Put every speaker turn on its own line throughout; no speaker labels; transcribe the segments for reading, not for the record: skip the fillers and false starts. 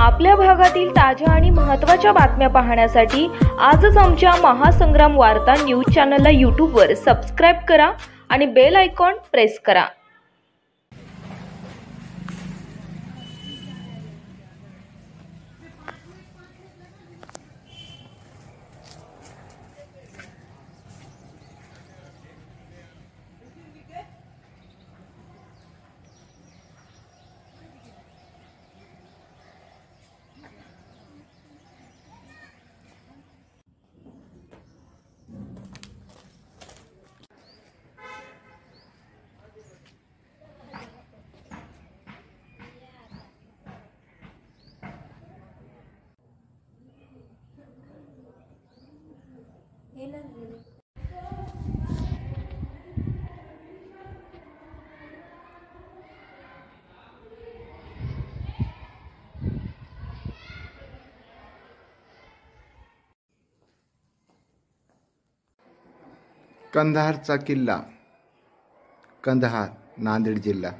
आपल्या भागातील ताज्या आणि महत्त्वाच्या बातम्या पाहण्यासाठी आजच आमच्या महासंग्राम वार्ता न्यूज चॅनलला यूट्यूबवर सबस्क्राईब करा आणि बेल आयकॉन प्रेस करा।
कंधारचा किल्ला, कंधार, नांदेड जिल्हा।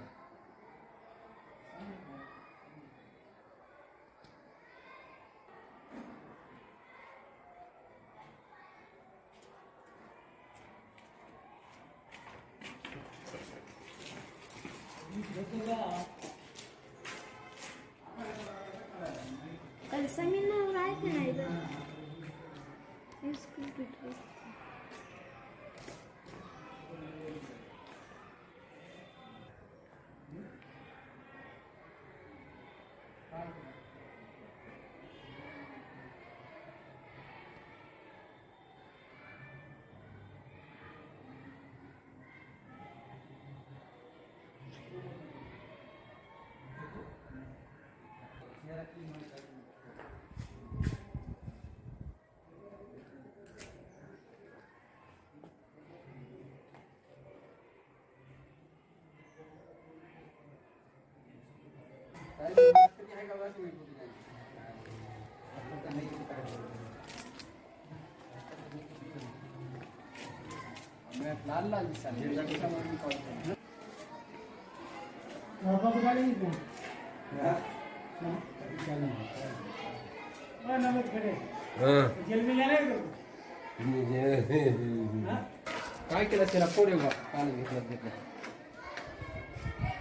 काय केलं त्याला फोडे काल घेतलं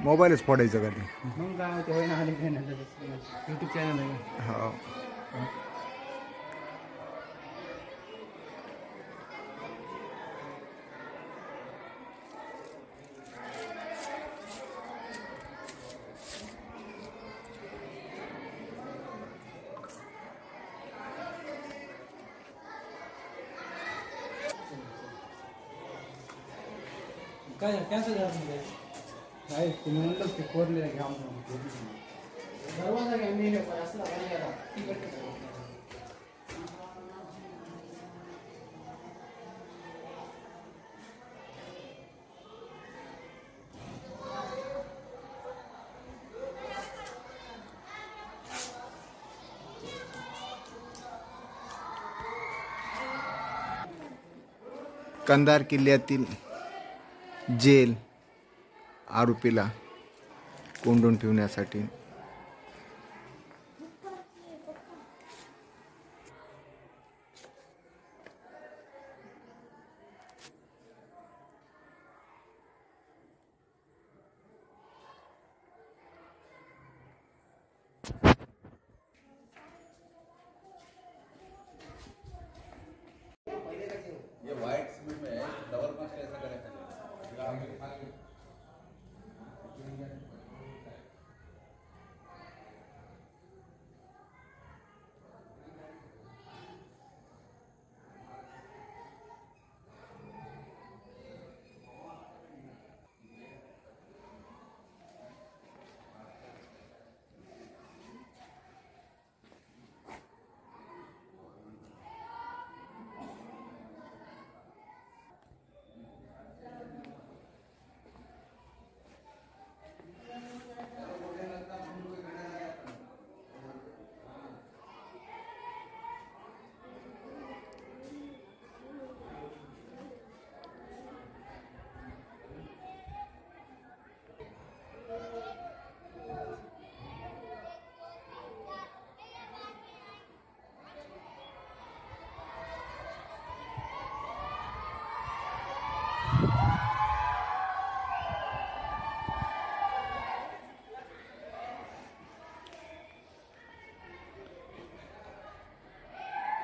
मोबाईलच फोडायचं का ते?
मग काय होते होईना हाली यूट्यूब चॅनल आहे।
हो,
काय कॅन्सल झालं नाही तुम्ही म्हणलं ते फोडलेलं घ्या दरवाजा घ्या मी असला
कंधार किल्ल्यातील जेल आरोपीला कोंडून ठेवण्यासाठी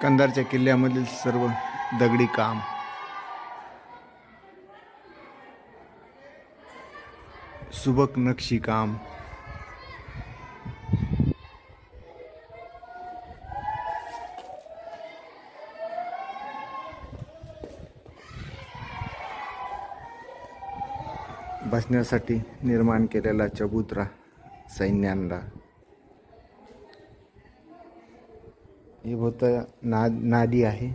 कंधारच्या किल्ल्यामधील सर्व दगडी काम, सुबक नक्षीकाम, बसण्यासाठी निर्माण केलेला चबुतरा सैन्यांना, ही होतं नाली आहे,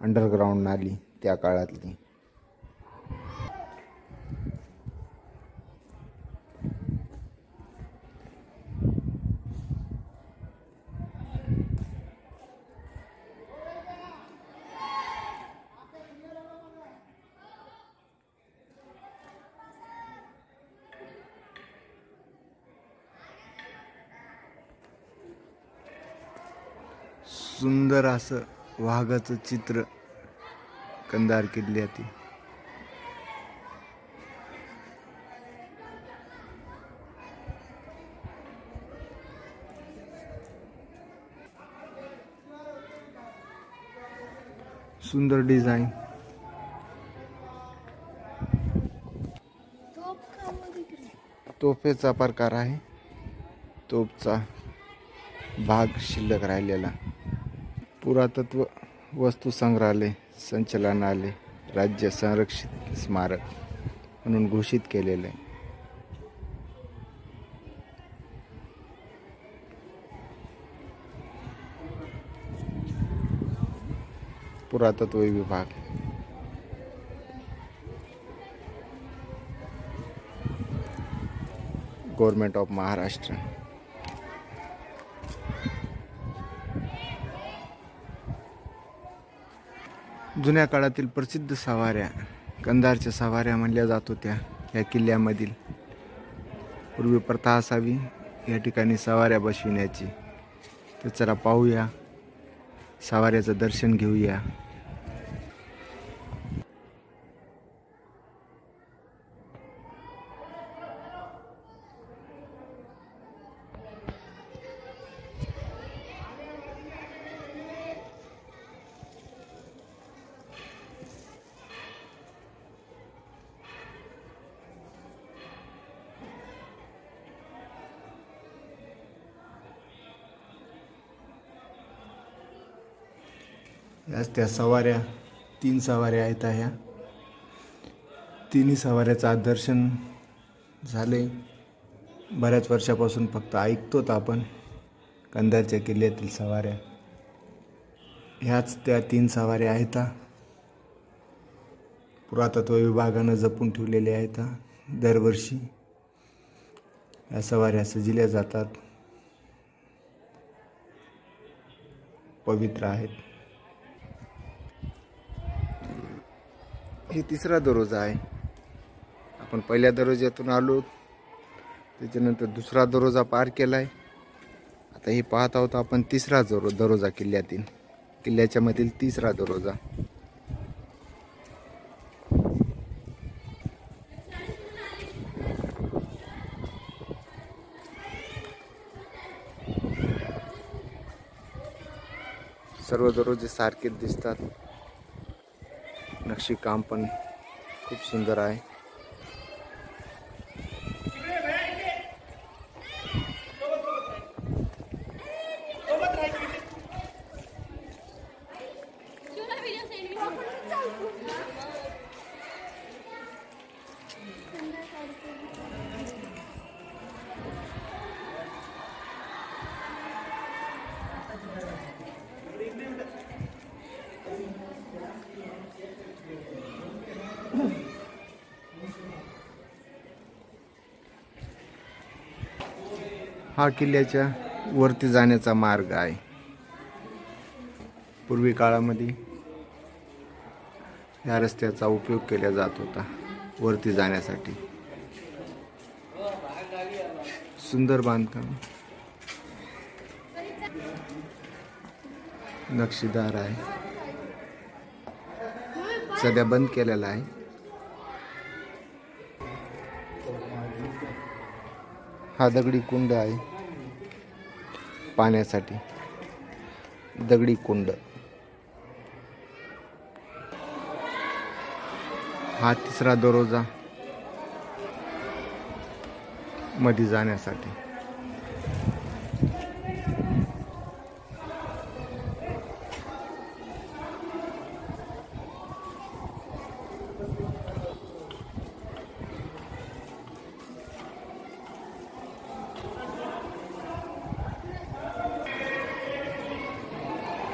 अंडरग्राउंड नाली त्या काळातली. सुंदर असं वाघाचं चित्र कंधार किल्ल्यातील. सुंदर डिझाईन. तोफेचा प्रकार आहे. तोफचा भाग शिल्लक राहिलेला. पुरातत्व वस्तू संग्रहालय संचालनालय राज्य संरक्षित स्मारक म्हणून घोषित केलेलं आहे. पुरातत्व विभाग. Government of Maharashtra. जुन्या काळातील प्रसिद्ध सवाऱ्या कंधारच्या सवाऱ्या म्हणल्या जात होत्या. या किल्ल्यामधील पूर्वी प्रथा असावी या ठिकाणी सवाऱ्या बसविण्याची. तर चला पाहूया, सवाऱ्याचं दर्शन घेऊया. याच त्या सवाऱ्या, 3 सवाऱ्या आहेत. ह्या तिन्ही सवाऱ्याचं आज दर्शन झाले. बऱ्याच वर्षापासून फक्त ऐकतोत आपण कंधारच्या किल्ल्यातील सवाऱ्या. ह्याच त्या 3 सवाऱ्या आहेत. पुरातत्व विभागानं जपून ठेवलेल्या आहेत. दरवर्षी या सवाऱ्या सजविल्या जातात. पवित्र आहेत. ही 3रा दरवाजा आहे. आपण पहिल्या दरवाज्यातून आलो, त्याच्यानंतर 2रा दरवाजा पार केलाय. आता हे पाहत आहोत आपण 3रा दरवाजा किल्ल्यातील, किल्ल्याच्या मधील 3रा दरवाजा. सर्व दरवाजे सारखेच दिसतात. नक्षीकाम पण खूप सुंदर आहे. हा किल्ल्याच्या वरती जाण्याचा मार्ग आहे. पूर्वी काळामध्ये या रस्त्याचा उपयोग केला जात होता वरती जाण्यासाठी. सुंदर बांधकाम, नक्षीदार आहे. सध्या बंद केलेला आहे. हा दगडी कुंड आहे पाण्यासाठी. दगडी कुंड. हा तिसरा दरवाजा मध्ये जाण्यासाठी.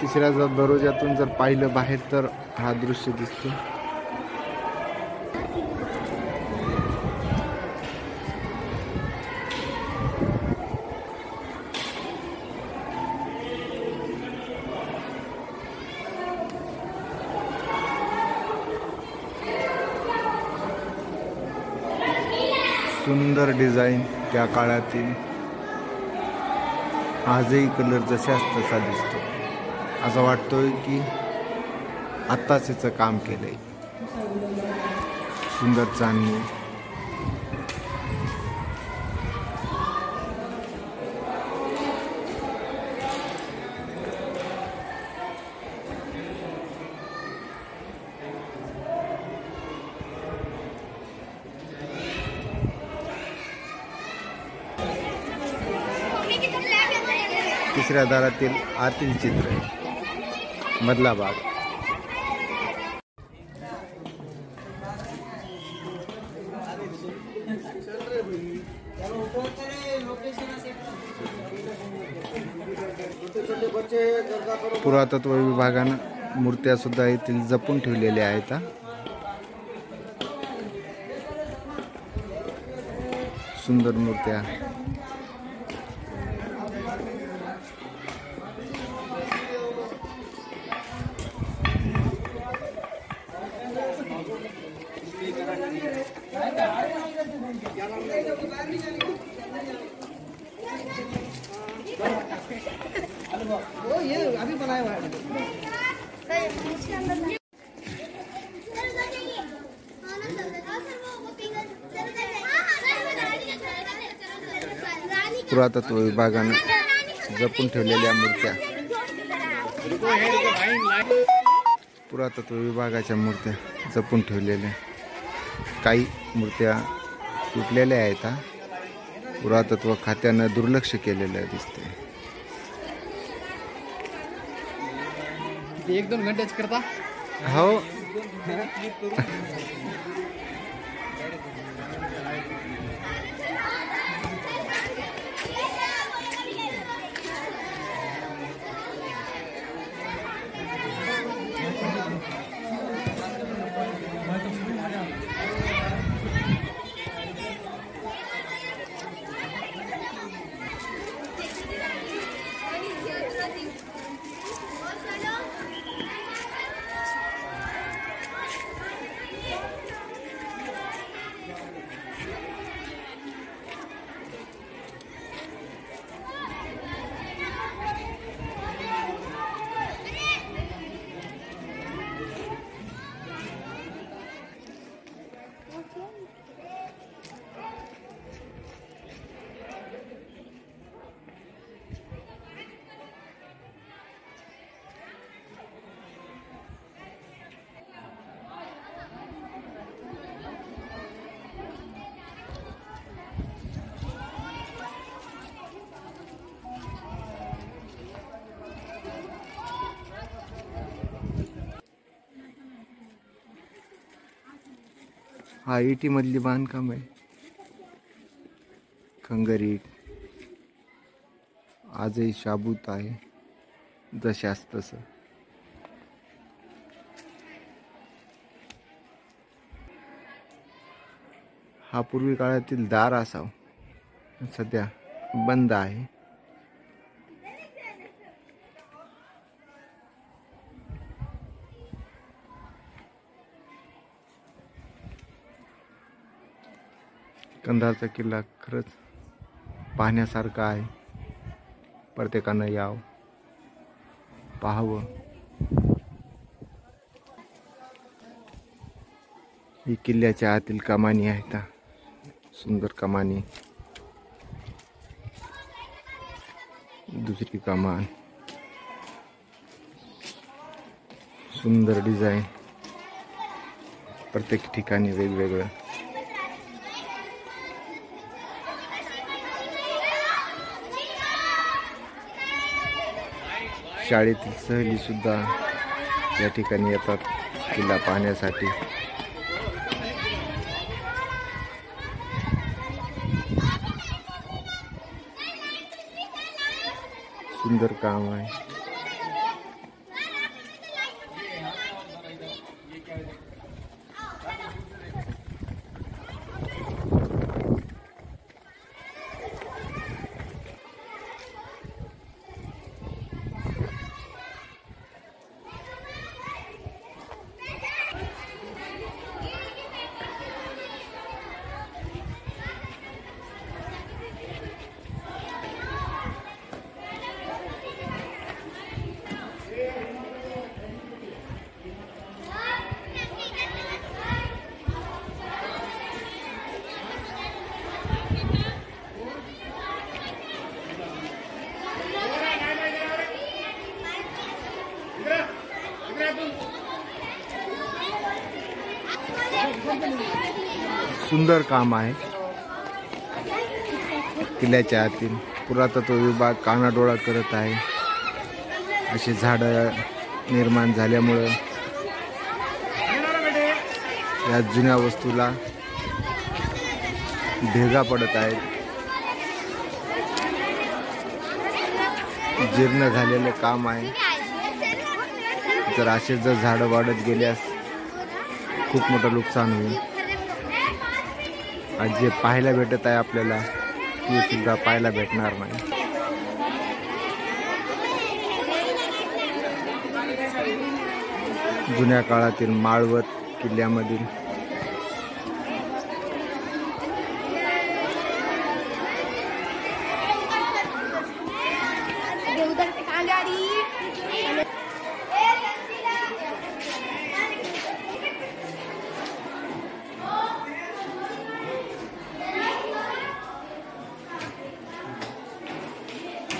तिसऱ्या दरवाज्यातून जर पाहिलं बाहेर तर हा दृश्य दिसतो. सुंदर डिझाईन त्या काळातील. आजही कलर जशाच तसा दिसतो. असं वाटतोय की आत्ताच याचं काम केलंय. सुंदर चांदणी. तिसऱ्या दारातील आतील चित्र, मधला भाग. पुरातत्व विभागानं मूर्त्या सुद्धा येथील जपून ठेवलेल्या आहेत. सुंदर मूर्त्या.
ये अभी बनाया हुआ है.
पुरातत्व विभागाने जपून ठेवलेल्या मूर्त्या. पुरातत्व विभागाच्या मूर्त्या जपून ठेवलेल्या. काही मूर्त्या तुटलेल्या आहेत. पुरातत्व खात्यानं दुर्लक्ष केलेलं दिसते.
1-2 घंटेच करता.
हो. हा इटी मधली बांधकाम आहे. खंगरी आजही शाबूत आहे जशास तसं. हा पूर्वी काळातील दार असावं, सध्या बंद आहे. कंधारचा किल्ला खरंच पाहण्यासारखा आहे. प्रत्येकानं यावं, पाहावं. ही किल्ल्याच्या आतील कमानी आहेत. सुंदर कमानी. दुसरी कमान. सुंदर डिझाईन, प्रत्येक ठिकाणी वेगवेगळं. शाळेतील सहली सुद्धा या ठिकाणी येतात किल्ला पाहण्यासाठी. सुंदर काम आहे. सुंदर काम आहे. किल्ल्याच्या आतील पुरातत्व विभाग कानाडोळा करत आहे. अशी झाडं निर्माण झाल्यामुळं या जुन्या वस्तूला भेगा पडत आहेत. जीर्ण झालेलं काम आहे. जर असे जर झाडं वाढत गेल्यास खूप मोठं नुकसान होईल. आज जे पाहायला भेटत आहे आपल्याला ते सुद्धा पाहायला भेटणार नाही. जुन्या काळातील माळवत किल्ल्यामधील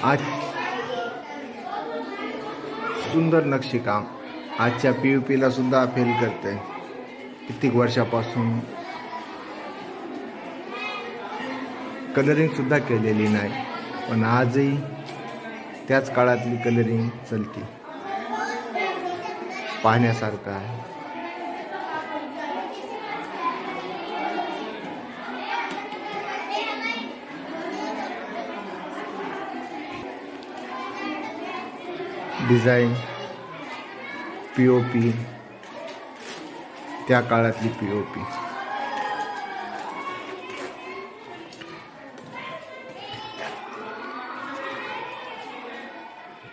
आज सुंदर नक्षीकाम आजच्या POPला सुद्धा फेल करते. कित्येक वर्षापासून कलरिंग सुद्धा केलेली नाही, पण आजही त्याच काळातली कलरिंग चलते. पाहण्यासारखं आहे. डिझाईन, POP, त्या काळातली POP.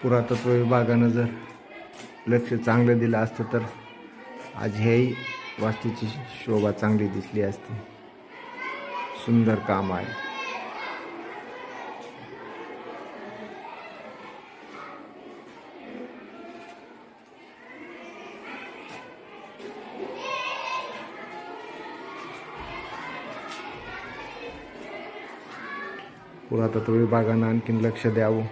पुरातत्व विभागानं जर लक्ष चांगलं दिलं असतं तर आज ह्याही वास्तूची शोभा चांगली दिसली असती. सुंदर काम आहे. पुरातत्व विभागानं आणखीन लक्ष द्यावं.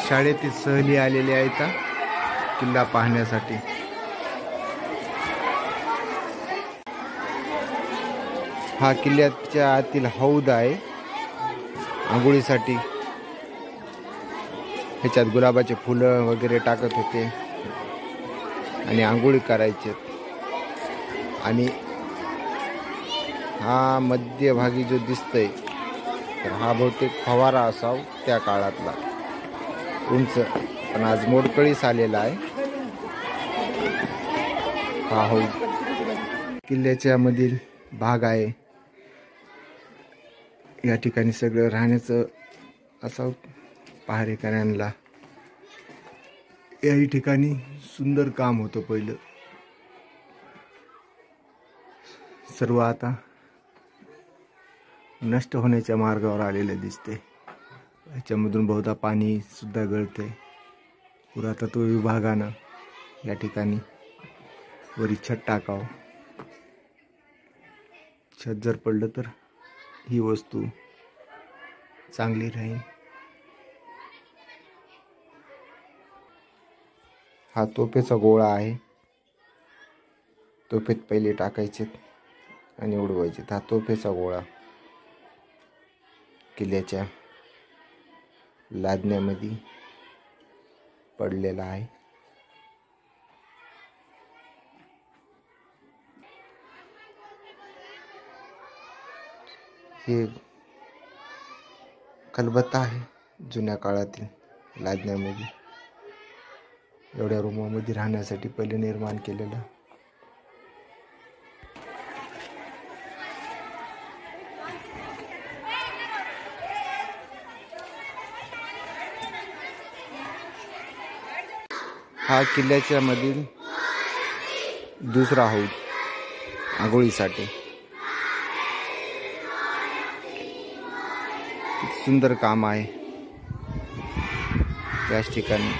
शाळेतील सहली आलेले आहेत किल्ला पाहण्यासाठी. हा किल्ल्याच्या आतील हौद आहे आंघोळीसाठी. ह्याच्यात गुलाबाचे फुलं वगैरे टाकत होते आणि आंघोळी करायचे. आणि हा मध्यभागी जो दिसतोय तर हा बहुतेक फवारा असावा त्या काळातला, उंच, पण आज मोडकळीस आलेला आहे. हा हौद किल्ल्याच्या मधील भाग आहे. या ठिकाणी सगळं राहण्याचं असं पहारेकऱ्यांना याही ठिकाणी सुंदर काम होतं पहिलं. सर्व आता नष्ट होण्याच्या मार्गावर आलेले दिसते. याच्यामधून बहुधा पाणी सुद्धा गळते. पुरातत्व विभागानं या ठिकाणी वरी छत टाकावं. छत जर पडलं तर ही वस्तू चांगली राहील. हा तोफेचा गोळा आहे. तोफेत पहिले टाकायचे आणि उडवायचे. हा तोफेचा गोळा किल्ल्याच्या लादण्यामध्ये पडलेला आहे. हे खलबत्ता आहे जुन्या काळातील लादण्यामध्ये. एवढ्या रूमामध्ये राहण्यासाठी पहिले निर्माण केलेलं. हा किल्ल्याच्या मधील दुसरा हौद आंघोळीसाठी. सुंदर काम आहे. त्याच ठिकाणी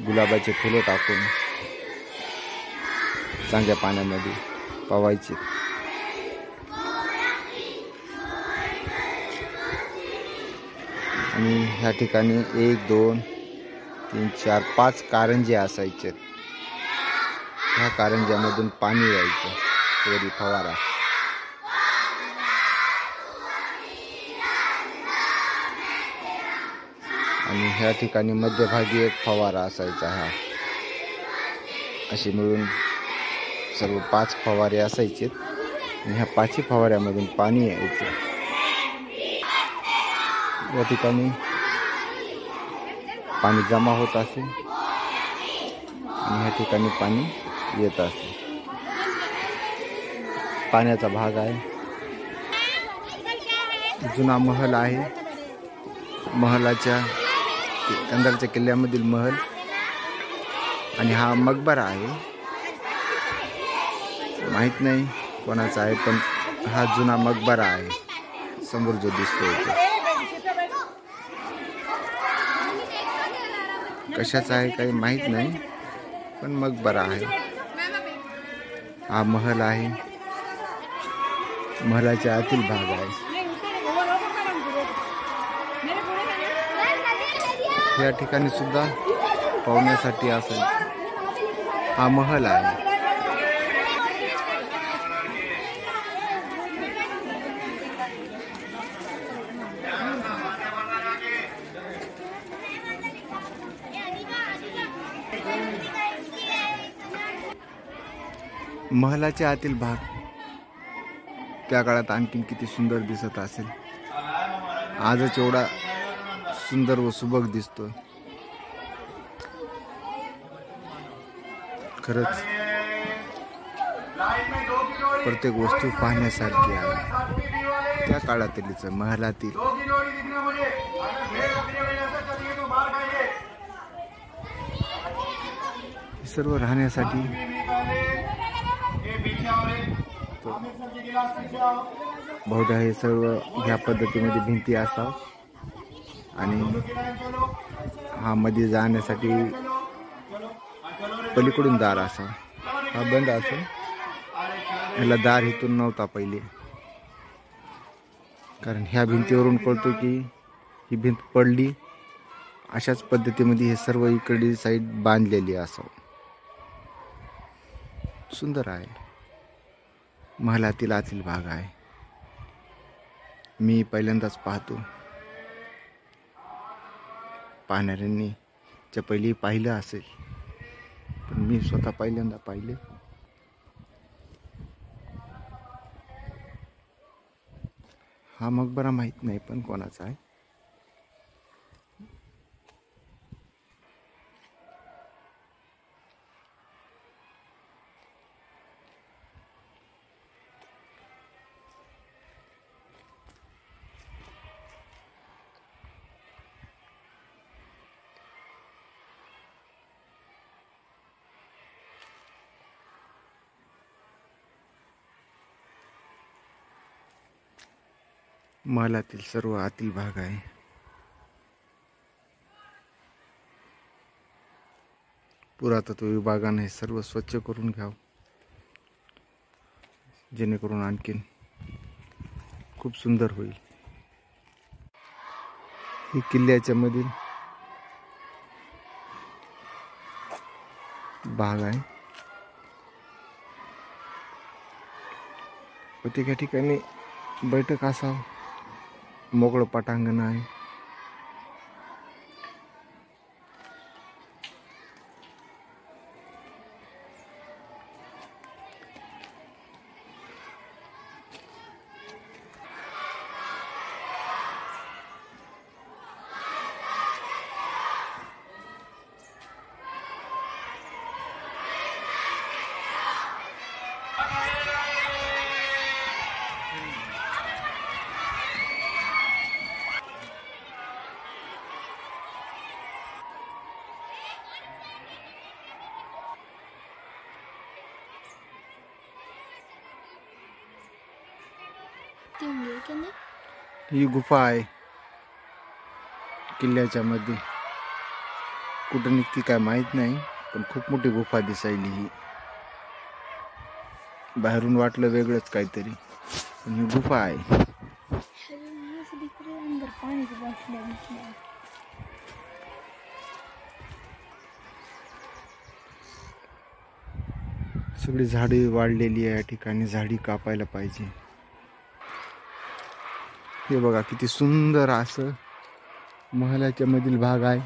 गुलाबाचे फुलं टाकून चांगल्या पाण्यामध्ये पवायचे. आणि ह्या ठिकाणी 1 2 3 4 5 कारंजे असायचे. ह्या कारंज्यामधून पाणी यायचं वरी फवारा. आणि ह्या ठिकाणी मध्यभागी एक फवारा असायचा. हा असे मिळून सर्व 5 फवारे असायचे. आणि ह्या 5 फवाऱ्यामधून पाणी यायचं. या ठिकाणी पाणी जमा होत असे आणि ह्या ठिकाणी पाणी येत असे. पाण्याचा भाग आहे. जुना महल आहे. महलाच्या कंधारच्या किल्ल्यामधील महल. आणि हा मकबरा आहे. माहित नाही कोणाचा आहे, पण हा जुना मकबरा आहे. समोर जो दिसतोय तो कशाचा आहे काही माहित नाही, पण मकबरा आहे. हा महल आहे. महलाच्या आतील भाग आहे. या ठिकाणी सुद्धा पाहुण्यासाठी असायचं. हा महल आहे. महलाच्या आतील भाग त्या काळात आणखीन किती सुंदर दिसत असेल. आजच एवढा सुंदर व सुबक दिसतोय. खरंच प्रत्येक वस्तू पाहण्यासारखी आहे. त्या काळातीलच महलातील सर्व राहण्यासाठी बहुधा हे सर्व ह्या पद्धतीमध्ये भिंती असाव. आणि हा मध्ये जाण्यासाठी पलीकडून दार असा. हा बंद असेल. ह्याला दार इथून नव्हता पहिले, कारण ह्या भिंतीवरून कळतो की ही भिंत पडली. अशाच पद्धतीमध्ये हे सर्व इकडे साईड बांधलेली असावं. सुंदर आहे. महलातील आतील भाग आहे. मी पहिल्यांदाच पाहतो. पाहणाऱ्यांनी च्या पहिली पाहिलं असेल, पण मी स्वतः पहिल्यांदा पाहिले. हा मकबरा माहित नाही पण कोणाचा आहे. महालातील सर्व आतील भाग आहे. पुरातत्व विभागाने हे सर्व स्वच्छ करून घ्यावं, जेणेकरून आणखीन खूप सुंदर होईल. ही किल्ल्याच्या मधील भाग आहे. प्रत्येक ठिकाणी बैठक असावं, मोकळं पटांगण आहे. ही गुफा आहे किल्ल्याच्या मध्ये. कुठं निघती काय माहित नाही, पण खूप मोठी गुफा दिसायली. ही बाहेरून वाटलं वेगळंच काहीतरी, पण ही गुफा आहे. सगळी झाडी वाढलेली आहे या ठिकाणी. झाडी कापायला पाहिजे. हे बघा किती सुंदर असं महालाच्या मधील भाग आहे.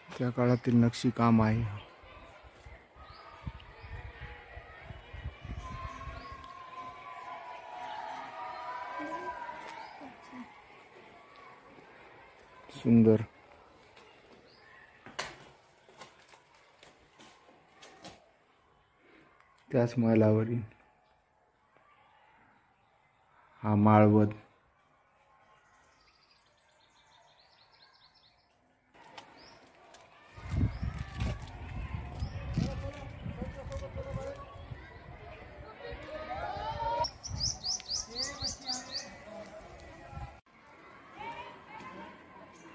त्या काळातील नक्षी काम आहे. सुंदर. त्याच मालावरील हा माळवद.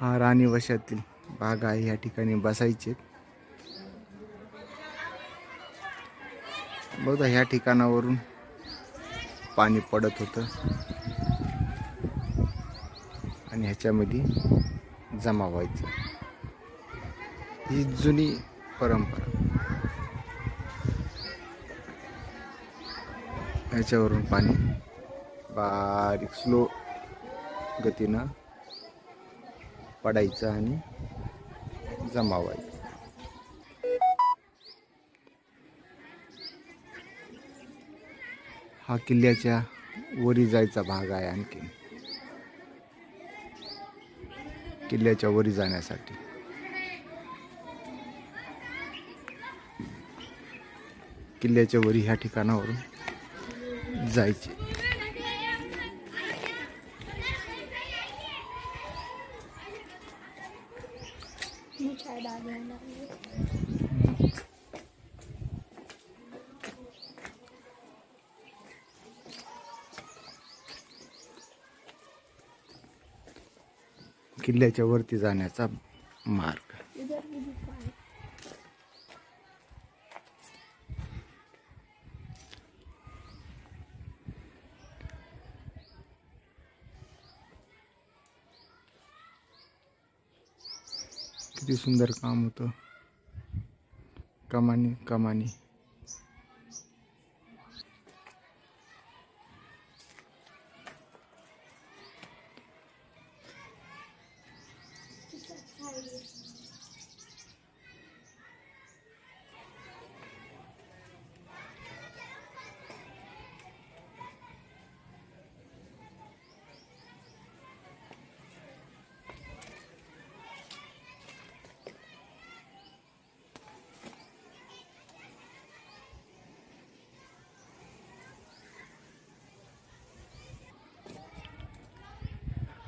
हा राणी वशातील भाग आहे. या ठिकाणी बसायचे. बघा ह्या ठिकाणावरून पाणी पडत होतं आणि ह्याच्यामध्ये जमा व्हायचं. ही जुनी परंपरा. ह्याच्यावरून पाणी बारीक स्लो गतीनं पडायचं आणि जमा व्हायचं. हा किल्ल्याच्या वरी जायचा भाग आहे. आणखी किल्ल्याच्या वरी जाण्यासाठी किल्ल्याच्या वरी ह्या ठिकाणावरून जायचे. किल्ल्याच्या वरती जाण्याचा मार्ग. किती सुंदर काम होतं. कमानी कमानी.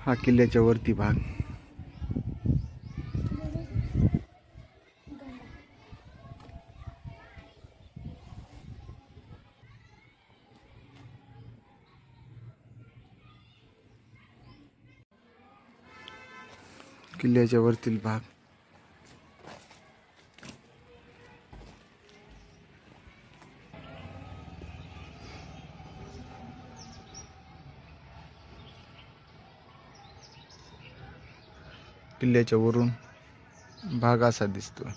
हा किल्ल्याच्या वरती भाग. किल्ल्याच्या वरतील भाग. किल्ल्याच्या वरून भाग असा दिसतो.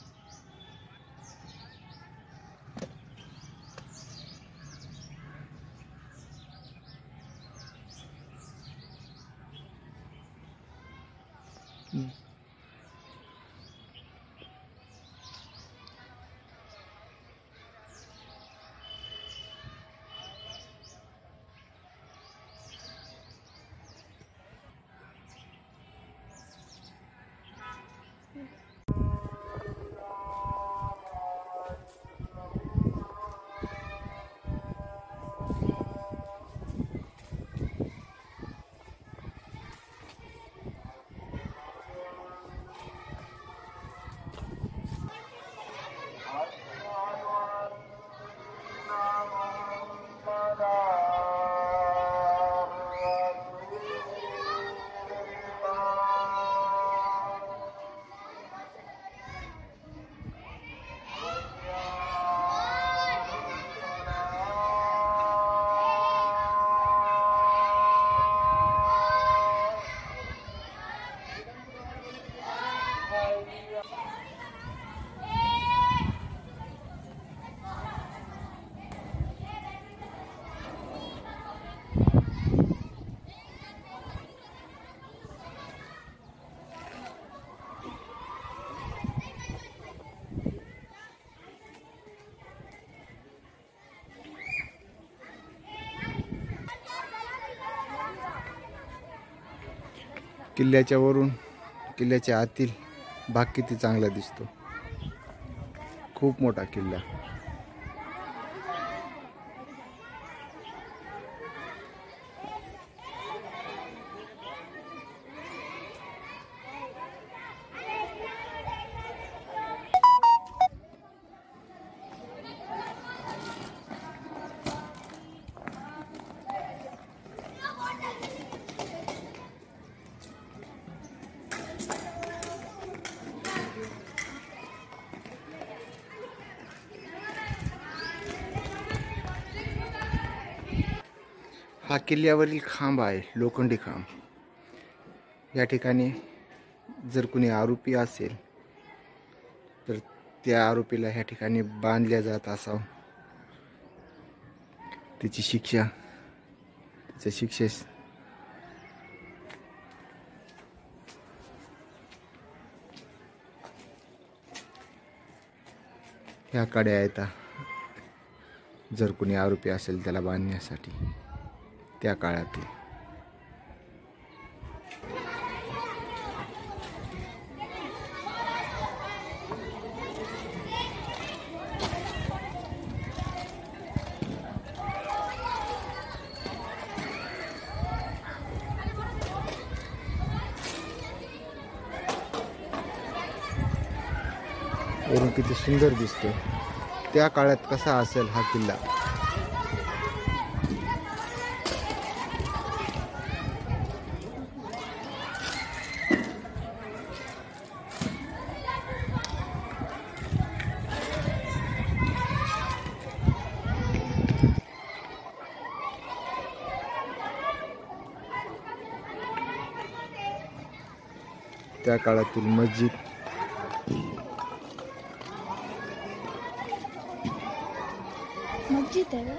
किल्ल्याच्या वरून किल्ल्याच्या आतील भाग किती चांगला दिसतो. खूप मोठा किल्ला. हा किल्ल्यावरील खांब आहे, लोखंडी खांब. या ठिकाणी जर कुणी आरोपी असेल तर त्या आरोपीला ह्या ठिकाणी बांधल्या जात असावं. त्याची शिक्षा, त्याच्या शिक्षेस ह्या कड्या आहेत. जर कुणी आरोपी असेल त्याला बांधण्यासाठी त्या काळातील. वरून किती सुंदर दिसतो. त्या काळात कसा असेल हा किल्ला. त्या काळातील मस्जिद.
मस्जिद आहे.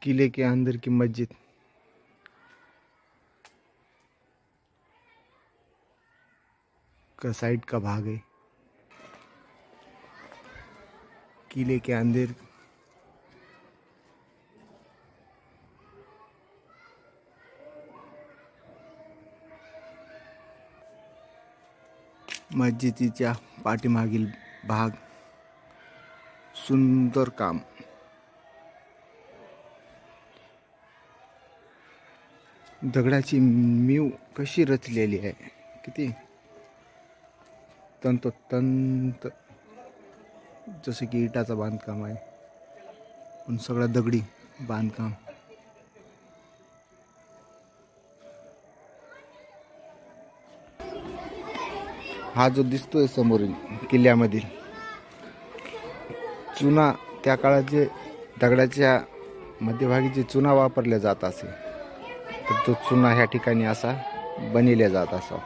किले के अंदर की मस्जिद का साइड का भाग है। किले के अंदर मस्जिदीच्या पाठीमागील भाग सुंदर काम। दगडाची मीव कशी रचलेली आहे, किती तंतोतंत, जसं की इटाचं बांधकाम आहे पण सगळं दगडी बांधकाम। हा जो दिसतोय समोरील किल्ल्यामधील चुना, त्या काळात जे दगडाच्या मध्यभागी जे चुना वापरला जात असे, तर तो चुना ह्या ठिकाणी असा बनविला जात असा।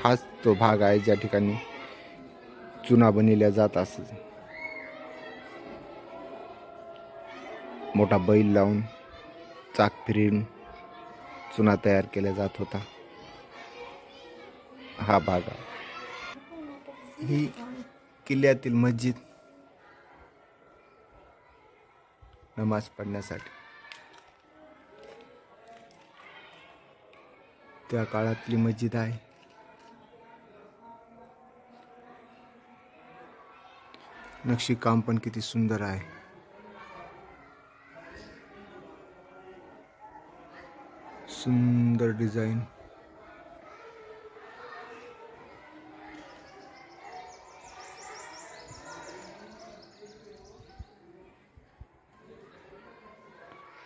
हाच तो भाग आहे ज्या ठिकाणी चुना बनविला जात असे। मोठा बैल लावून चाक फिरवून चुना तयार केला जात होता। हा भाग आहे। ही किल्ल्यातील मस्जिद नमाज पढ़ण्यासाठी, त्या काळातली मस्जिद आहे। नक्षी काम पण किती सुंदर आहे। सुंदर डिझाइन।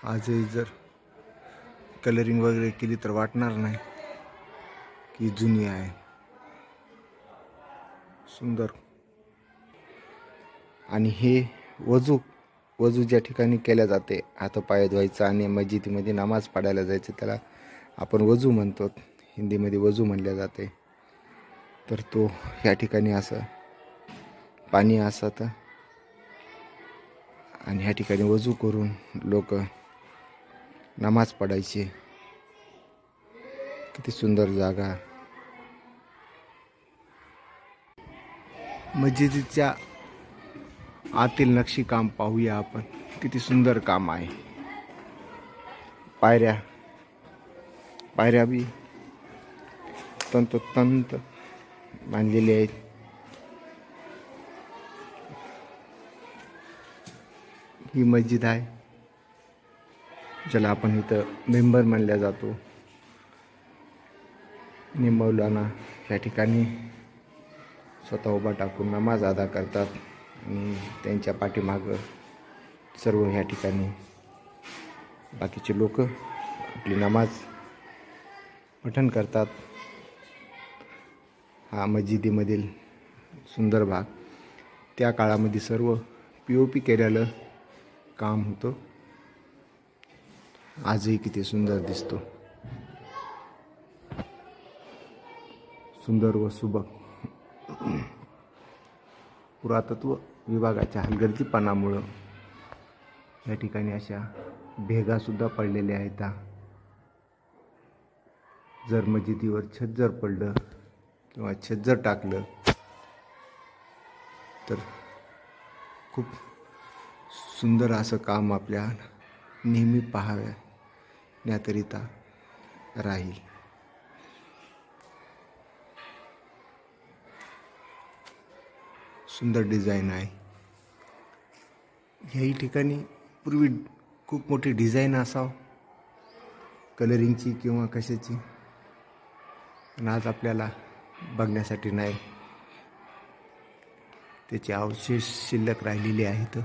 आजही जर कलरिंग वगैरे केली तर वाटणार नाही की जुनी आहे। सुंदर। आणि हे वजू ज्या ठिकाणी केल्या जाते, हातपाय धुवायचं आणि मस्जिदीमध्ये नमाज पडायला जायचं, त्याला आपण वजू म्हणतो, हिंदीमध्ये वजू म्हणले जाते। तर तो या ठिकाणी असं पाणी असतं आणि ह्या ठिकाणी वजू करून लोक नमाज पडायचे। किती सुंदर जागा। मस्जिदीच्या आतील नक्षीकाम पाहूया आपण, किती सुंदर काम आहे। पायऱ्या बी तंतोतंत बांधलेले आहेत। ही मस्जिद आहे ज्याला आपण इथं मेंबर मानला जातो। आणि मौलाना या ठिकाणी स्वतः उभा टाकून नमाज अदा करतात आणि त्यांच्या पाठीमागं सर्व ह्या ठिकाणी बाकीचे लोक आपली नमाज पठण करतात। हा मस्जिदीमधील सुंदर भाग। त्या काळामध्ये सर्व POP केलेलं काम होतं। आजही किती सुंदर दिसतो। सुंदर व सुबक। पुरातत्व विभागाच्या हलगर्जीपणामुळे या ठिकाणी अशा भेगा सुद्धा पडलेल्या आहेत। जर मस्जिदीवर छत जर पडलं किंवा छत जर टाकलं तर खूप सुंदर असं काम आपल्या नेहमी पाहण्याकरिता राहील। सुंदर डिझाईन आहे। ह्याही ठिकाणी पूर्वी खूप मोठी डिझाईन असावं, कलरिंगची किंवा कशाची, पण आज आपल्याला बघण्यासाठी नाही। त्याचे अवशेष शिल्लक राहिलेले आहेत।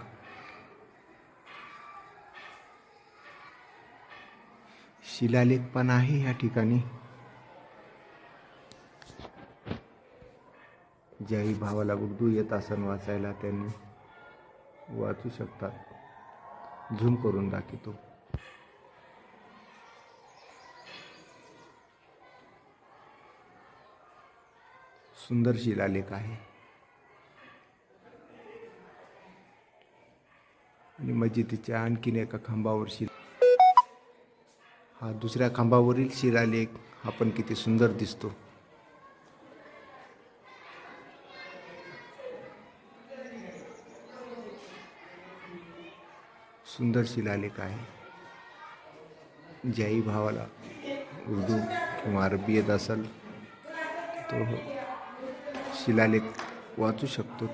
शिलालेख पण आहे या ठिकाणी। ज्याही भावाला उर्दू येत असेल वाचायला त्यांनी वाचू शकतात। झूम करून दाखवतो। सुंदर शिलालेख आहे। मस्जिदीच्या आणखीन एका खांबावर हा दुसऱ्या खांबावरील शिलालेख हा पण किती सुंदर दिसतो. सुंदर शिलालेख आहे. ज्याही भावाला उर्दू किंवा अरबी येत असेल तो शिलालेख वाचू शकतो.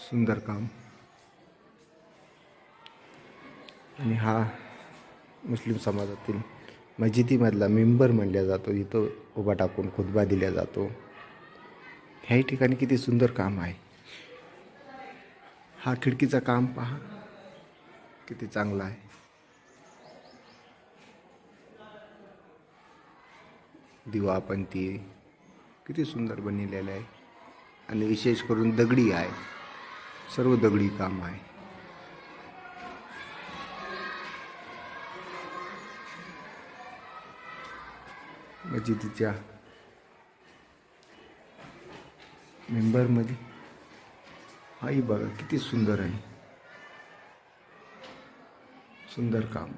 सुंदर काम. आणि हा मुस्लिम समाजातील मस्जिदीमधला मेंबर म्हणला जातो. इथं उभा टाकून खुतबा दिला जातो. ह्याही ठिकाणी किती सुंदर काम आहे. हा खिडकीचा काम पहा किती चांगला आहे. दिवापंती किती सुंदर बनलेले आहे. आणि विशेष करून दगडी आहे. सर्व दगडी काम आहे. मस्जिदीच्या मेंबरमध्ये हाही बघा किती सुंदर आहे. सुंदर काम.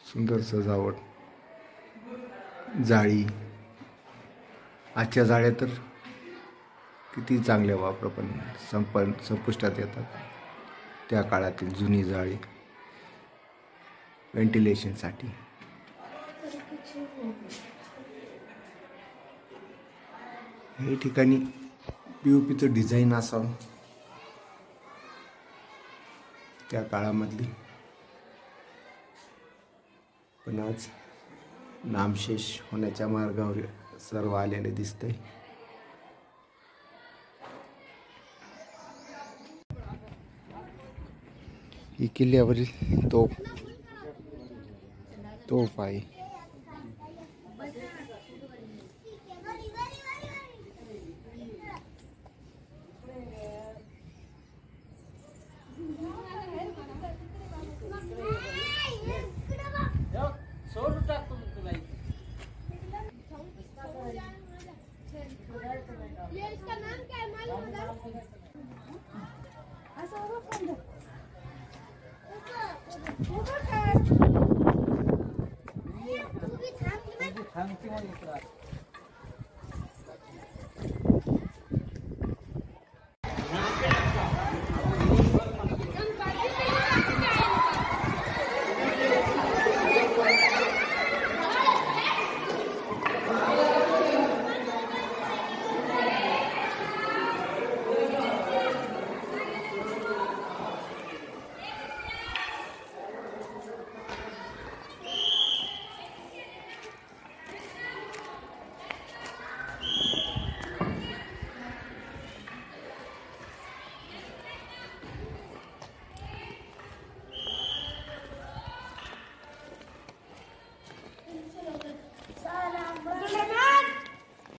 सुंदर सजावट. जाळी. आजच्या जाळ्या तर किती चांगल्या वापर पण संपुष्टात येतात. त्या काळातील जुनी जाळी व्हेंटिलेशनसाठी. हे ठिकाणी POPचं डिझाईन असावं त्या काळामधली. पण आज नामशेष होण्याच्या मार्गावर सर्व आलेले दिसतंय. ही किल्ल्यावरील तोफ आहे.